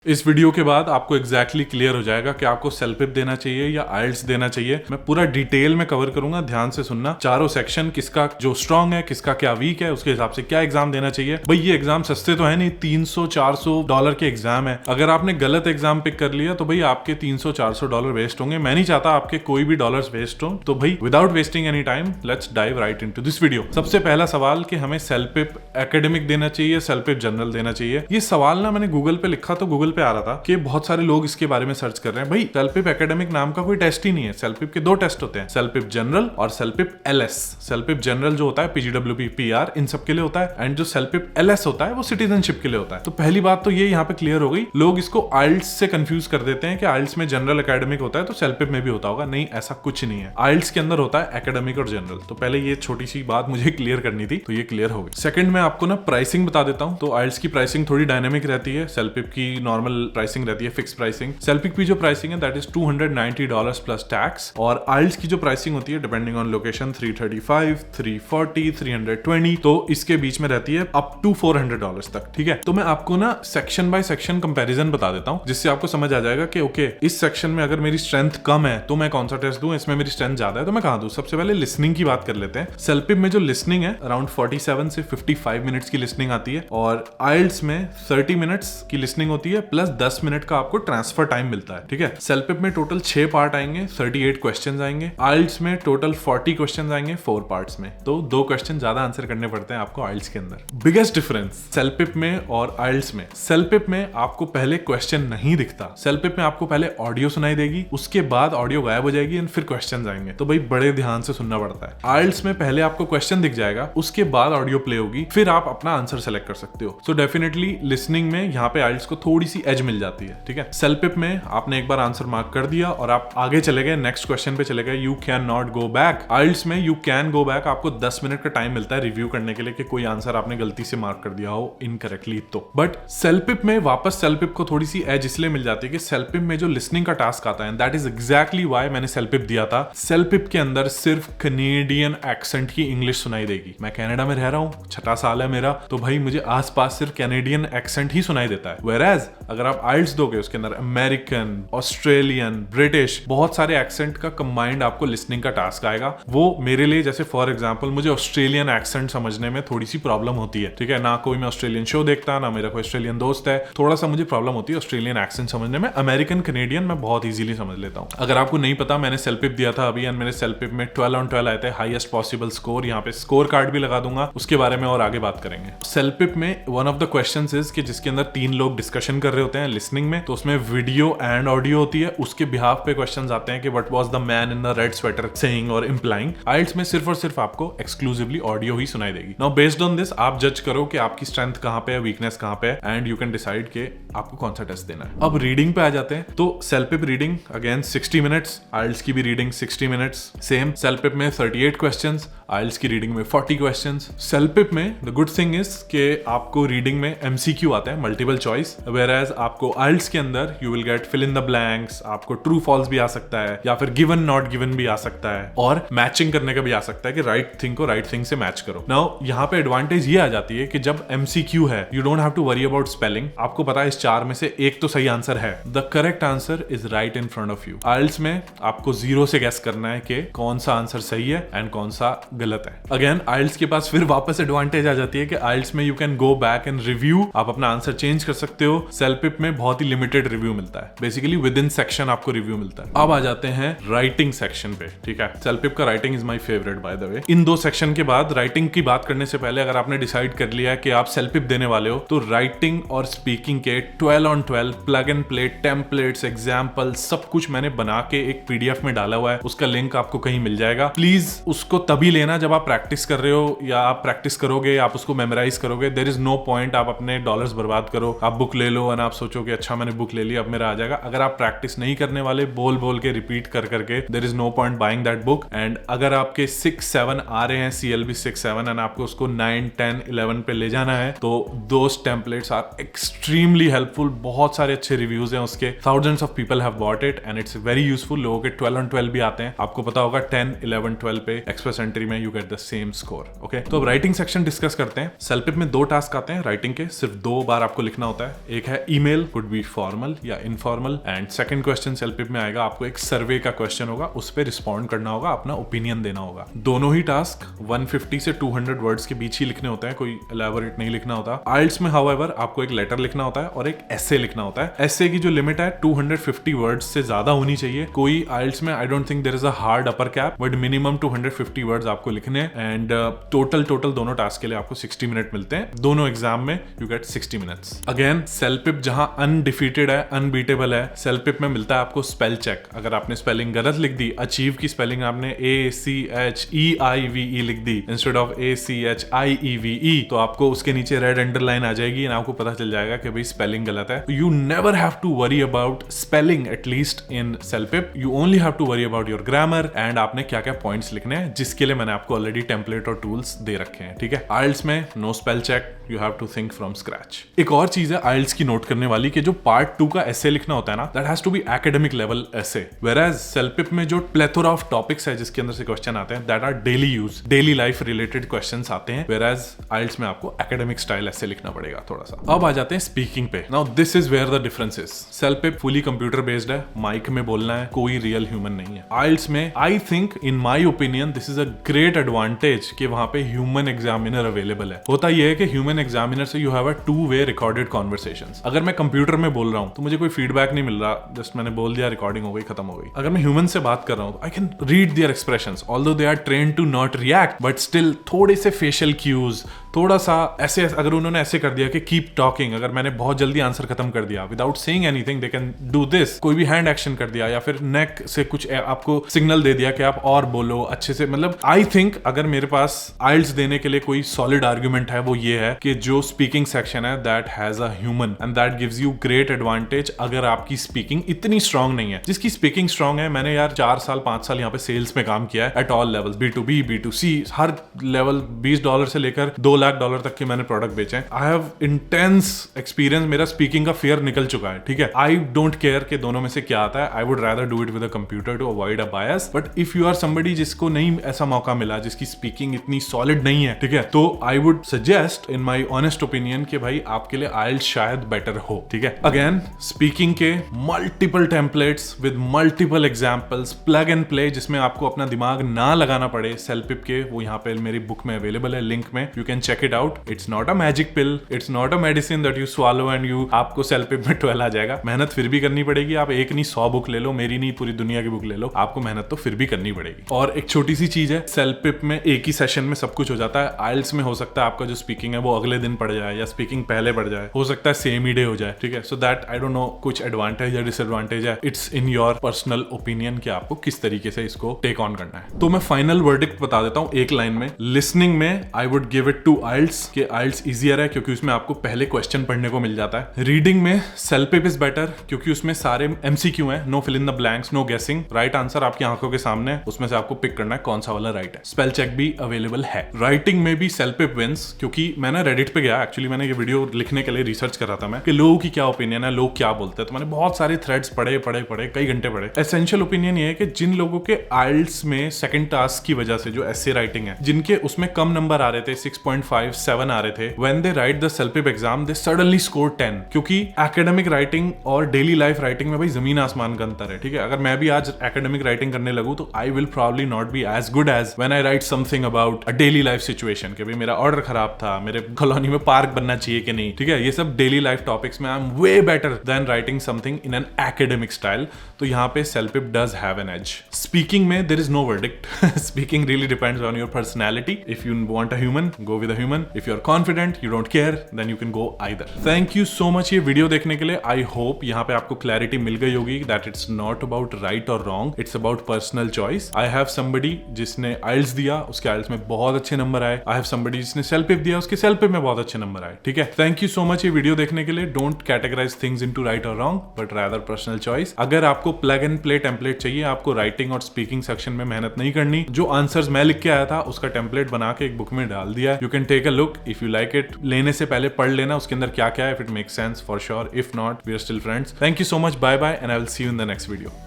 इस वीडियो के बाद आपको एग्जैक्टली क्लियर हो जाएगा कि आपको सेल्फ देना चाहिए या आइल्स देना चाहिए। मैं पूरा डिटेल में कवर करूंगा, ध्यान से सुनना। चारों सेक्शन, किसका जो स्ट्रांग है, किसका क्या वीक है, उसके हिसाब से क्या एग्जाम देना चाहिए। भाई ये एग्जाम सस्ते तो है नहीं, $300-400 के एग्जाम है। अगर आपने गलत एग्जाम पिक कर लिया तो भाई आपके $300-400 वेस्ट होंगे। मैं नहीं चाहता आपके कोई भी डॉलर्स वेस्ट हो। तो भाई without wasting any time let's dive right into this video. सबसे पहला सवाल कि हमें सेल्फ एकेडमिक देना चाहिए, सेल्फ जनरल देना चाहिए। ये सवाल ना मैंने गूगल पे लिखा तो गूगल पे आ रहा था कि बहुत सारे लोग इसके बारे में सर्च कर रहे हैं। भाई सेल्फ एकेडमिक नाम का कोई टेस्ट ही नहीं है। सेल्फ के दो टेस्ट होते हैं, सेल्फ जनरल और सेल्फ LS। सेल्फ जनरल जो होता है PGWP PR इन सब के लिए होता है, एंड जो सेल्फ LS होता है वो सिटीजनशिप के लिए होता है। तो पहली बात तो ये यहाँ पे क्लियर हो गई। लोग इसको आइल्स से कंफ्यूज कर देते हैं कि आइल्स में जनरल एकेडमिक होता है तो सेल्फ में भी होता होगा। नहीं, ऐसा कुछ नहीं है। आइल्स के अंदर होता है एकेडमिक और जनरल। तो पहले ये छोटी सी बात मुझे क्लियर करनी थी, तो ये क्लियर हो गई। सेकंड में आपको ना प्राइसिंग बता देता हूँ। तो आइल्स की प्राइसिंग थोड़ी डायनेमिक रहती है, सेल्फ की नॉर्मल प्राइसिंग रहती है, फिक्स प्राइसिंग। सेल्फिक की जो प्राइसिंग है दैट इज $290 प्लस टैक्स। और आइल्स की जो प्राइसिंग होती है डिपेंडिंग ऑन लोकेशन $335, $340, $320, तो इसके बीच में रहती है अप टू $400 तक। ठीक है, तो मैं आपको ना सेक्शन बाय सेक्शन कंपैरिजन बता देता हूं, जिससे आपको समझ आ जाएगा कि ओके इस सेक्शन में अगर मेरी स्ट्रेंथ कम है तो मैं कौन सा टेस्ट दूं, इसमें मेरी स्ट्रेंथ ज्यादा है तो मैं कहां दूं। सबसे पहले लिसनिंग की बात कर लेते हैं। सेल्फिक में जो लिसनिंग है अराउंड 47 से 55 मिनट्स की लिसनिंग आती है, और आइल्स में 30 मिनट्स की लिसनिंग होती है प्लस 10 मिनट का आपको ट्रांसफर टाइम मिलता है। ठीक है, सेल्फ में टोटल 6 पार्ट आएंगे, 38 क्वेश्चंस आएंगे। आइल्स में टोटल 40 क्वेश्चंस आएंगे 4 पार्ट्स में, तो 2 क्वेश्चन ज्यादा आंसर करने पड़ते हैं आपको आइल्स के अंदर। बिगेस्ट डिफरेंस सेल्फ में और आइल्स में, सेल्फ में आपको पहले क्वेश्चन नहीं दिखता। सेल्फ में आपको पहले ऑडियो सुनाई देगी, उसके बाद ऑडियो गायब हो जाएगी एंड फिर क्वेश्चन आएंगे। तो भाई बड़े ध्यान से सुनना पड़ता है। आइल्स में पहले आपको क्वेश्चन दिख जाएगा, उसके बाद ऑडियो प्ले होगी, फिर आप अपना आंसर सेलेक्ट कर सकते हो। सो डेफिनेटली लिसनिंग में यहाँ पे आइल्स को थोड़ी सी एज मिल जाती है। ठीक है, सेल्फ में आपने एक बार आंसर मार्क कर दिया और आप आगे चले गए, नेक्स्ट क्वेश्चन पे चले गए, you can not go back. IELTS में यू कैन गो बैक, आपको 10 मिनट का टाइम मिलता है रिव्यू करने के लिए कि कोई आंसर आपने गलती से मार्क कर दिया हो इनकरेक्टली। तो बट सेल्फ में वापस सेल्फ को थोड़ी सी एज इसलिए मिल जाती है कि सेल्फ में जो लिसनिंग का टास्क आता है, दैट इज एग्जैक्टली व्हाई मैंने सेल्फ दिया था। सेल्फ के अंदर सिर्फ कनेडियन एक्सेंट की इंग्लिश सुनाई देगी। मैं कनाडा में रह रहा हूँ, 6ठा साल है मेरा, तो भाई मुझे आसपास सिर्फ कैनेडियन एक्सेंट ही सुनाई देता है। वेयरएज अगर आप आइल्स दोगे उसके अंदर अमेरिकन, ऑस्ट्रेलियन, ब्रिटिश, बहुत सारे एक्सेंट का कंबाइंड आपको लिसनिंग का टास्क आएगा। वो मेरे लिए, जैसे फॉर एग्जांपल मुझे ऑस्ट्रेलियन एक्सेंट समझने में थोड़ी सी प्रॉब्लम होती है। ठीक है, ना कोई मैं ऑस्ट्रेलियन शो देखता, ना मेरा कोई ऑस्ट्रेलियन दोस्त है, थोड़ा सा मुझे प्रॉब्लम होती है ऑस्ट्रेलियन एक्सेंट समझने में। अमेरिकन, कैनेडियन मैं बहुत इजीली समझ लेता हूँ। अगर आपको नहीं पता, मैंने सेल्फ दिया था अभी, एंड मेरे सेल्फ में 12 on 12 आए थे, हाईएस्ट पॉसिबल स्कोर। यहाँ पे स्कोर कार्ड भी लगा दूंगा, उसके बारे में और आगे बात करेंगे। सेल्फ में one of the questions is कि जिसके अंदर 3 लोग डिस्कशन कर रहे होते हैं लिसनिंग में, तो उसमें वीडियो एंड ऑडियो होती है। उसके बिहाफ पे क्वेश्चंस आते हैं कि what was the man in the red sweater saying और इंप्लाइंग। आइल्स में सिर्फ और सिर्फ आपको एक्सक्लूसिवली ऑडियो ही सुनाई देगी। नाउ बेस्ड ऑन दिस आप जज करो कि आपकी स्ट्रेंथ कहां पे है, वीकनेस कहां पे है, एंड यू कैन डिसाइड कि आपको कौन सा टेस्ट देना है। अब रीडिंग पे आ जाते हैं। तो सेल्फ रीडिंग अगेन 60 मिनट्स, आइल्स की भी रीडिंग 60 मिनट्स सेम। सेल्फ में 38 क्वेश्चंस, आइल्स की रीडिंग में 40 क्वेश्चंस। सेल्फ में द गुड थिंग इज कि आपको रीडिंग में MCQ आता है, मल्टीपल चॉइस, वेयरएज आपको आइल्स के अंदर you will get fill in the blanks, आपको ट्रू फॉल्स भी आ सकता है, या फिर गिवन नॉट गिवन भी आ सकता है, और मैचिंग करने का भी आ सकता है कि राइट थिंग को राइट थिंग से मैच करो। नाउ यहाँ पे एडवांटेज ये आ जाती है कि जब MCQ है, you don't have to worry about spelling. आपको पता है इस 4 में से एक तो सही आंसर है, the correct answer is right in front of you. IELTS में आपको 0 से गेस करना है कि कौन सा आंसर सही है एंड कौन सा गलत है। अगेन आइल्स के पास फिर वापस एडवांटेज आ जाती है कि आइल्स में you can go back and review, आप अपना आंसर चेंज कर सकते हो। सेल्फ में बहुत ही लिमिटेड रिव्यू मिलता है, बेसिकली विद इन सेक्शन आपको रिव्यू मिलता है। अब आ जाते हैं राइटिंग सेक्शन पे। ठीक है, सेल्फ का writing is my favourite by the way. In 2 section के बाद राइटिंग की बात करने से पहले, अगर आपने डिसाइड कर लिया कि आप सेल्फ देने वाले हो, तो राइटिंग और स्पीकिंग के 12 on 12 plug and play templates, example, सब कुछ मैंने बना के एक PDF में डाला हुआ है। उसका लिंक आपको कहीं मिल जाएगा। प्लीज उसको तभी लेना जब आप प्रैक्टिस कर रहे हो, या आप प्रैक्टिस करोगे, आप उसको मेमोराइज करोगे। देयर इज नो पॉइंट आप अपने डॉलर्स बर्बाद करो, आप बुक ले लो और आप सोचो कि अच्छा मैंने बुक ले ली अब मेरा आ जाएगा। अगर आप प्रैक्टिस नहीं करने वाले, बोल बोल के रिपीट कर करके, there is no point buying that book. And अगर आपके 6-7 आ रहे हैं, CLB 6-7, एंड आपको उसको 9, 10, 11 पे ले जाना है, तो दोस टेम्पलेट्स आर एक्सट्रीमली हेल्पफुल। बहुत सारे अच्छे रिव्यूज हैं उसके, thousands of people have bought it and it's very useful. लोगों के 12 on 12 भी आते हैं, आपको पता होगा 10, 11, 12 पे एक्सप्रेस एंट्री में you get the same score. Okay, तो अब राइटिंग सेक्शन डिस्कस करते हैं। सेल्फ में 2 टास्क आते हैं राइटिंग के, सिर्फ 2 बार आपको लिखना होता है। एक है ईमेल, कुड बी फॉर्मल या इनफॉर्मल। एंड सेकंड क्वेश्चन सेल्फपिप में आएगा, आपको एक सर्वे का क्वेश्चन होगा, उस पर रिस्पॉन्ड करना होगा, अपना ओपिनियन देना होगा। दोनों ही टास्क 150 से 200 वर्ड्स के बीच ही लिखने होते हैं, कोई एलैबोरेट नहीं लिखना होता। आइल्स में हाउएवर आपको एक लेटर लिखना होता है और एक एसे लिखना होता है। एसे की जो लिमिट है 250 वर्ड्स से ज्यादा होनी चाहिए। कोई आइल्स में I don't think there is a hard upper cap, but minimum 250 words आपको लिखने। एंड टोटल दोनों टास्क के लिए आपको 60 मिनट मिलते हैं। दोनों एग्जाम में यू गेट 60 मिनट्स। अगेन सेल्फपिप जहां अनडिफीटेड है, अनबीटेबल है, सेल्फपिप में मिलता है आपको स्पेल चेक। अगर आपने स्पेलिंग गलत लिख दी, अचीव की स्पेलिंग आपने ACHEIVE लिख दी इंस्टेड ऑफ ACHIEVE, तो आपको उसके नीचे रेड अंडरलाइन आ जाएगी और आपको पता चल जाएगा कि भाई स्पेलिंग गलत है। You never have to worry about spelling at least in CELPIP. You only have to worry about your grammar and आपने क्या क्या पॉइंट्स लिखने हैं, जिसके लिए मैंने आपको ऑलरेडी टेम्पलेट और टूल्स दे रखे हैं। ठीक है, आइल्स में no spell check, you have to think from scratch. एक और चीज है आइल्स की नोट करने वाली कि जो पार्ट 2 का एसे लिखना होता है ना, that has to be academic level essay. Whereas CELPIP में जो प्लेथोरा ऑफ टॉपिक्स है जिसके अंदर से क्वेश्चन आते हैं, that are daily use, daily life related questions आते हैं। वेयरएज आइल्स में आपको एकेडमिक स्टाइल एसे लिखना पड़ेगा थोड़ा सा। अब आ जाते हैं स्पीकिंग पे। Now this is where the difference is. CELPIP fully computer based है, माइक में बोलना है, कोई रियल ह्यूमन नहीं है। आइल्स में I think in my opinion this is a great advantage कि वहां पे ह्यूमन एग्जामिनर अवेलेबल है। होता यह है कि ह्यूमन एग्जामिनर से you have a 2-way recorded conversations. अगर मैं कंप्यूटर में बोल रहा हूं तो मुझे कोई फीडबैक नहीं मिल रहा, जस्ट मैंने बोल दिया, रिकॉर्डिंग हो गई, खत्म हो गई। अगर मैं ह्यूमन से बात कर रहा हूं तो I can read their expressions, although they are trained to not react, but still थोड़े से फेशियल क्यूज, थोड़ा सा ऐसे, अगर उन्होंने ऐसे कर दिया कि कीप टॉकिंग, अगर मैंने बहुत जल्दी आंसर खत्म कर दिया without saying anything, they can do this. कोई भी हैंड एक्शन कर दिया या फिर नेक से कुछ आपको सिग्नल दे दिया कि आप और बोलो अच्छे से। मतलब आई थिंक अगर मेरे पास आइल्स देने के लिए कोई सॉलिड आर्ग्यूमेंट है वो ये है कि जो स्पीकिंग सेक्शन है that has a human and that gives you great advantage. अगर आपकी स्पीकिंग इतनी स्ट्रांग नहीं है, जिसकी स्पीकिंग स्ट्रांग है, मैंने यार 4 साल 5 साल यहाँ पे सेल्स में काम किया है at all levels, B2B B2C, her level, $20 से लेकर $2 लाख तक के मैंने प्रोडक्ट बेचे हैं। आई हैव इंटेंस एक्सपीरियंस, मेरा स्पीकिंग का फियर निकल चुका है। ठीक है, आई डोंट केयर कि दोनों में से क्या आता है, I would rather do it with a computer to avoid a bias. But if you are somebody जिसको नहीं ऐसा मौका मिला, जिसकी स्पीकिंग इतनी सॉलिड नहीं है, ठीक है, तो I would suggest in my honest opinion कि भाई आपके लिए आइल्स शायद बेटर हो। ठीक है, अगेन स्पीकिंग के multiple templates with multiple examples, plug and play, जिसमें आपको अपना दिमाग ना लगाना पड़े सेल्फपिप के, वो यहाँ पे मेरी बुक में अवेलेबल है, लिंक में, you can check it out. It's not a magic pill, it's not a medicine that you swallow and you आपको सेल्फपिप में 12 आ जाएगा। मेहनत फिर भी करनी पड़ेगी। आप एक नहीं 100 बुक ले लो, मेरी नहीं पूरी दुनिया की बुक ले लो, आपको मेहनत तो फिर भी करनी पड़ेगी। और एक छोटी सी चीज है, सेल्फपिप में एक ही सेशन में सब कुछ हो जाता है। आइल्स में हो सकता है आपका जो स्पीकिंग है वो अगले दिन पड़ जाए या स्पीकिंग पहले पड़ जाए, हो सकता है सेम ही डे हो जाए। ठीक है, so that I don't know कुछ एडवांटेज या डिसएडवांटेज है, it's in your personal opinion कि आपको किस तरीके से इसको टेक ऑन करना है। तो मैं फाइनल वर्डिक्ट बता देता हूँ एक लाइन में। लिसनिंग में I would give it to IELTS, कि आइल्स इजियर है क्योंकि उसमें आपको पहले क्वेश्चन पढ़ने को मिल जाता है। रीडिंग में सेल्फपिप इज बेटर क्योंकि उसमें सारे MCQ है, no fill in the blanks, no guessing, right answer आपकी आंखों के सामने, उसमें से आपको पिक करना है कौन सा वाला राइट है। स्पेल चेक भी अवेलेबल है। राइटिंग में भी सेल्फपिप विंस, क्योंकि मैंने रेडिट पे गया, एक्चुअली मैंने ये वीडियो लिखने के लिए रिसर्च कर रहा था मैं कि लोगों की क्या ओपिनियन है, लोग क्या बोलते हैं, तो मैंने बहुत सारे थ्रेड्स पढ़े कई घंटे पढ़े। एसेंशियल ओपिनियन ये है कि जिन लोगों के आइल्स में सेकंड टास्क की वजह से जो एसे राइटिंग है, जिनके उसमें कम नंबर आ रहे थे, 6.5 7 आ रहे थे, when they write the CELPIP exam they suddenly score 10, क्योंकि एकेडमिक राइटिंग और डेली लाइफ राइटिंग में भाई जमीन आसमान का अंतर है। ठीक है, अगर मैं भी आज एकेडमिक राइटिंग करने लगूं तो I will probably not be as good as when I write something about a daily life situation, कि भाई मेरा ऑर्डर खराब था, मेरे कॉलोनी में पार्क बनना चाहिए कि नहीं। ठीक है, ये सब डेली लाइफ टॉपिक्स में I am way better then writing something in an academic style. तो यहाँ पे CELPIP does have an edge. Speaking में there is no verdict, speaking really depends on your personality. If you want a human, go with a human, if you are confident, you don't care, then you can go either. Thank you so much ये video देखने के लिए। I hope यहाँ पे आपको clarity मिल गई होगी that it's not about right और wrong, it's about personal choice. I have somebody जिसने आइल्स दिया, उसके आइल्स में बहुत अच्छे नंबर आए। आई हैव समबडी जिसने सेल्फपिप दिया, उसके सेल्फपिप में बहुत अच्छे नंबर आए। ठीक है, थैंक यू सो मच ये वीडियो देखने के लिए। Don't categorize things into right और wrong, but rather personal choice. अगर आपको प्लग एंड प्ले टेम्पलेट चाहिए, आपको राइटिंग और स्पीकिंग सेक्शन में मेहनत नहीं करनी, जो आंसर्स मैं लिख के आया था उसका टेम्पलेट बना के एक बुक में डाल दिया, you can take a look. If you like it, लेने से पहले पढ़ लेना उसके अंदर क्या क्या है, if it makes sense, for sure, if not we are still friends. Thank you so much, bye bye, and I will see you in the next video.